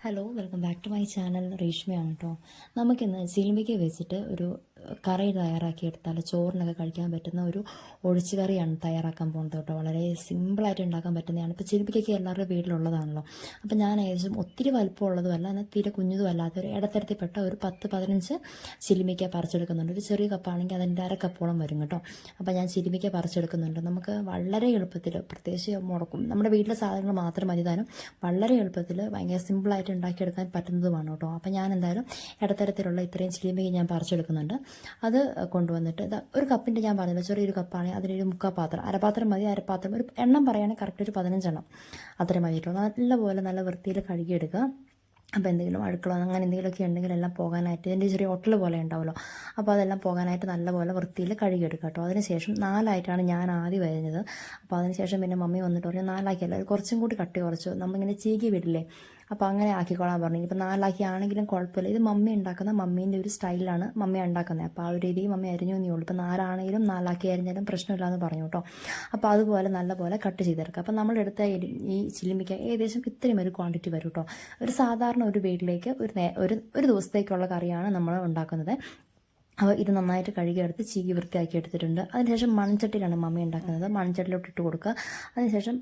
Hello, welcome back to my channel. റീഷ്മയാണ് കേട്ടോ. നമുക്കിന്ന് ചിലിമ്പിക്ക വെച്ചിട്ട് ഒരു കറി തയ്യാറാക്കിയെടുത്താൽ ചോറിനൊക്കെ കഴിക്കാൻ പറ്റുന്ന ഒരു ഒഴിച്ചു കറിയാണ് തയ്യാറാക്കാൻ പോകുന്നത് കേട്ടോ. വളരെ സിമ്പിളായിട്ട് ഉണ്ടാക്കാൻ പറ്റുന്നതാണ്. ഇപ്പോൾ ചിലിമ്പിക്കൊക്കെ എല്ലാവരുടെ വീട്ടിലുള്ളതാണല്ലോ. അപ്പോൾ ഞാൻ ഏകദേശം ഒത്തിരി വലുപ്പമുള്ളതുമല്ല, എന്നാൽ തീരെ കുഞ്ഞതും അല്ലാത്ത ഒരു ഇടത്തരത്തിൽപ്പെട്ട ഒരു 10-15 ചിലിമ്പിക്ക പറിച്ചെടുക്കുന്നുണ്ട്. ഒരു ചെറിയ കപ്പാണെങ്കിൽ അതിൻ്റെ അരക്കപ്പോളം വരും കേട്ടോ. അപ്പോൾ ഞാൻ ചിലിമ്പിക്ക പറിച്ചെടുക്കുന്നുണ്ട്. നമുക്ക് വളരെ എളുപ്പത്തിൽ, പ്രത്യേകിച്ച് മുടക്കും നമ്മുടെ വീട്ടിലെ സാധനങ്ങൾ മാത്രം മതി താനും വളരെ എളുപ്പത്തിൽ ഭയങ്കര സിമ്പിളായിട്ട് ഉണ്ടാക്കിയെടുക്കാൻ പറ്റുന്നതുമാണ് കേട്ടോ. അപ്പോൾ ഞാൻ എന്തായാലും ഇടത്തരത്തിലുള്ള ഇത്രയും ചിലിമ്പിക്ക ഞാൻ പറിച്ചെടുക്കുന്നുണ്ട്. അത് കൊണ്ടുവന്നിട്ട് ഒരു കപ്പിൻ്റെ ഞാൻ പറഞ്ഞില്ല, ചെറിയൊരു കപ്പാണെങ്കിൽ അതിലൊരു മുക്കാൽ പാത്രം, അരപാത്രം മതി. അരപാത്രം ഒരു എണ്ണം പറയുകയാണെങ്കിൽ കറക്റ്റ് ഒരു 15 എണ്ണം അത്രയും മതി കേട്ടോ. നല്ലപോലെ നല്ല വൃത്തിയിൽ കഴുകിയെടുക്കുക. അപ്പോൾ എന്തെങ്കിലും അഴുക്കളോ അങ്ങനെ എന്തെങ്കിലുമൊക്കെ ഉണ്ടെങ്കിൽ എല്ലാം പോകാനായിട്ട്, ഇതിൻ്റെ ചെറിയ ഒട്ടൽ പോലെ ഉണ്ടാവുമല്ലോ, അപ്പോൾ അതെല്ലാം പോകാനായിട്ട് നല്ലപോലെ വൃത്തിയിൽ കഴുകിയെടുക്കുക കേട്ടോ. അതിനുശേഷം 4ആയിട്ടാണ് ഞാൻ ആദ്യം വരുന്നത്. അപ്പോൾ അതിനുശേഷം പിന്നെ മമ്മി വന്നിട്ട് പറഞ്ഞു 4ആക്കിയല്ല, കുറച്ചും കൂടി കട്ടി കുറച്ചു, നമ്മളിങ്ങനെ ചീകി വിടില്ലേ, അപ്പോൾ അങ്ങനെ ആക്കിക്കോളാൻ പറഞ്ഞു. ഇപ്പോൾ 4ആക്കി ആണെങ്കിലും കുഴപ്പമില്ല. ഇത് മമ്മി ഉണ്ടാക്കുന്ന മമ്മീൻ്റെ ഒരു സ്റ്റൈലാണ് മമ്മി ഉണ്ടാക്കുന്നത്. അപ്പോൾ ആ ഒരു രീതിയിൽ മമ്മി അരിഞ്ഞു എന്നേ ഉള്ളൂ. ഇപ്പോൾ 4ആണെങ്കിലും 4ആക്കി അരിഞ്ഞാലും പ്രശ്നമില്ലാന്ന് പറഞ്ഞു കേട്ടോ. അപ്പോൾ അതുപോലെ നല്ലപോലെ കട്ട് ചെയ്തെടുക്കുക. അപ്പോൾ നമ്മളെടുത്ത ഈ ചില്ലിമ്പിക്ക ഏകദേശം ഇത്രയും ഒരു ക്വാണ്ടിറ്റി വരും കേട്ടോ. ഒരു സാധാരണ ഒരു വീട്ടിലേക്ക് ഒരു ദിവസത്തേക്കുള്ള കറിയാണ് നമ്മൾ ഉണ്ടാക്കുന്നത്. അപ്പോൾ ഇത് നന്നായിട്ട് കഴുകിയെടുത്ത് ചീകി വൃത്തിയാക്കി എടുത്തിട്ടുണ്ട്. അതിനുശേഷം മൺചട്ടിയിലാണ് മമ്മി ഉണ്ടാക്കുന്നത്. മൺചട്ടിയിലോട്ട് ഇട്ട് കൊടുക്കുക. അതിനുശേഷം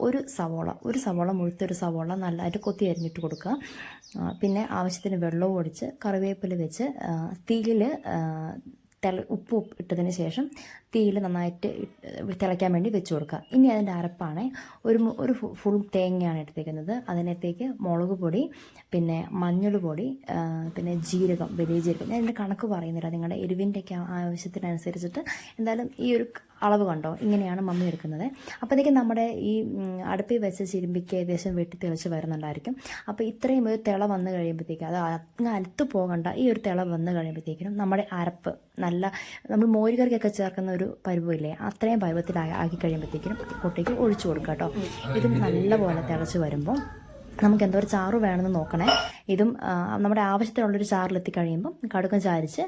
ഒരു സവോള മുഴുത്തൊരു സവോള നല്ലതായിട്ട് കൊത്തി അരിഞ്ഞിട്ട് കൊടുക്കുക. പിന്നെ ആവശ്യത്തിന് വെള്ളവും ഒഴിച്ച് കറിവേപ്പില വെച്ച് തീയിൽ ഉപ്പ് ഇട്ടതിന് ശേഷം തീയിൽ നന്നായിട്ട് തിളയ്ക്കാൻ വേണ്ടി വെച്ച് കൊടുക്കുക. ഇനി അതിൻ്റെ അരപ്പാണ് ഒരു ഫുൾ തേങ്ങയാണ് എടുത്തേക്കുന്നത്. അതിനകത്തേക്ക് മുളക് പൊടി, പിന്നെ മഞ്ഞൾ പൊടി, പിന്നെ ജീരകം, വലിയ ജീരകം. ഞാൻ ഇതിൻ്റെ കണക്ക് പറയുന്നില്ല, നിങ്ങളുടെ എരിവിൻ്റെയൊക്കെ ആവശ്യത്തിനനുസരിച്ചിട്ട് എന്തായാലും ഈ ഒരു അളവ് കണ്ടോ, ഇങ്ങനെയാണ് മമ്മി എടുക്കുന്നത്. അപ്പോഴത്തേക്കും നമ്മുടെ ഈ അടുപ്പിൽ വെച്ച ചിരുമ്പിക്ക് ഏകദേശം വെട്ടി തിളച്ച് വരുന്നുണ്ടായിരിക്കും. അപ്പോൾ ഇത്രയും ഒരു തിള വന്ന് കഴിയുമ്പോഴത്തേക്കും, അത് അങ്ങ് അലുത്ത് പോകണ്ട, ഈ ഒരു തിള വന്ന് കഴിയുമ്പോഴത്തേക്കിനും നമ്മുടെ അരപ്പ് നമ്മൾ മോരുകറിക്കൊക്കെ ചേർക്കുന്ന ഒരു പരുവമില്ലേ, അത്രയും പരുവത്തിലാക്കി കഴിയുമ്പോഴത്തേക്കിനും കുട്ടിക്ക് ഒഴിച്ചു കൊടുക്കുക കേട്ടോ. ഇതും നല്ലപോലെ തിളച്ച് വരുമ്പോൾ നമുക്ക് എന്തോ ഒരു ചാറ് വേണമെന്ന് നോക്കണേ. ഇതും നമ്മുടെ ആവശ്യത്തിനുള്ളൊരു ചാറിലെത്തി കഴിയുമ്പം കടുക്കം ചാരിച്ച്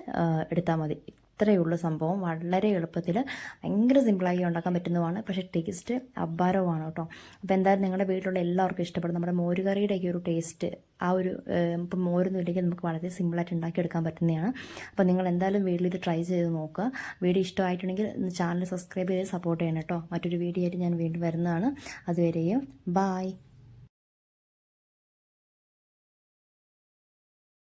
എടുത്താൽ മതി. ഇത്രയേ ഉള്ളൂ സംഭവം. വളരെ എളുപ്പത്തിൽ ഭയങ്കര സിമ്പിളായി ഉണ്ടാക്കാൻ പറ്റുന്നതാണ്. പക്ഷേ ടേസ്റ്റ് അപാരമാണ് കേട്ടോ. അപ്പോൾ എന്തായാലും നിങ്ങളുടെ വീട്ടിലുള്ള എല്ലാവർക്കും ഇഷ്ടപ്പെടും. നമ്മുടെ മോരുകറിയുടെയൊക്കെ ഒരു ടേസ്റ്റ്, ആ ഒരു ഇപ്പം മോരൊന്നും ഇല്ലെങ്കിൽ നമുക്ക് വളരെ സിമ്പിളായിട്ട് ഉണ്ടാക്കിയെടുക്കാൻ പറ്റുന്നതാണ്. അപ്പോൾ നിങ്ങൾ എന്തായാലും വീട്ടിൽ ഇത് ട്രൈ ചെയ്ത് നോക്കുക. വീഡിയോ ഇഷ്ടമായിട്ടുണ്ടെങ്കിൽ ചാനൽ സബ്സ്ക്രൈബ് ചെയ്ത് സപ്പോർട്ട് ചെയ്യണം കേട്ടോ. മറ്റൊരു വീഡിയോ ആയിട്ട് ഞാൻ വീണ്ടും വരുന്നതാണ്. അതുവരെയും ബായ്.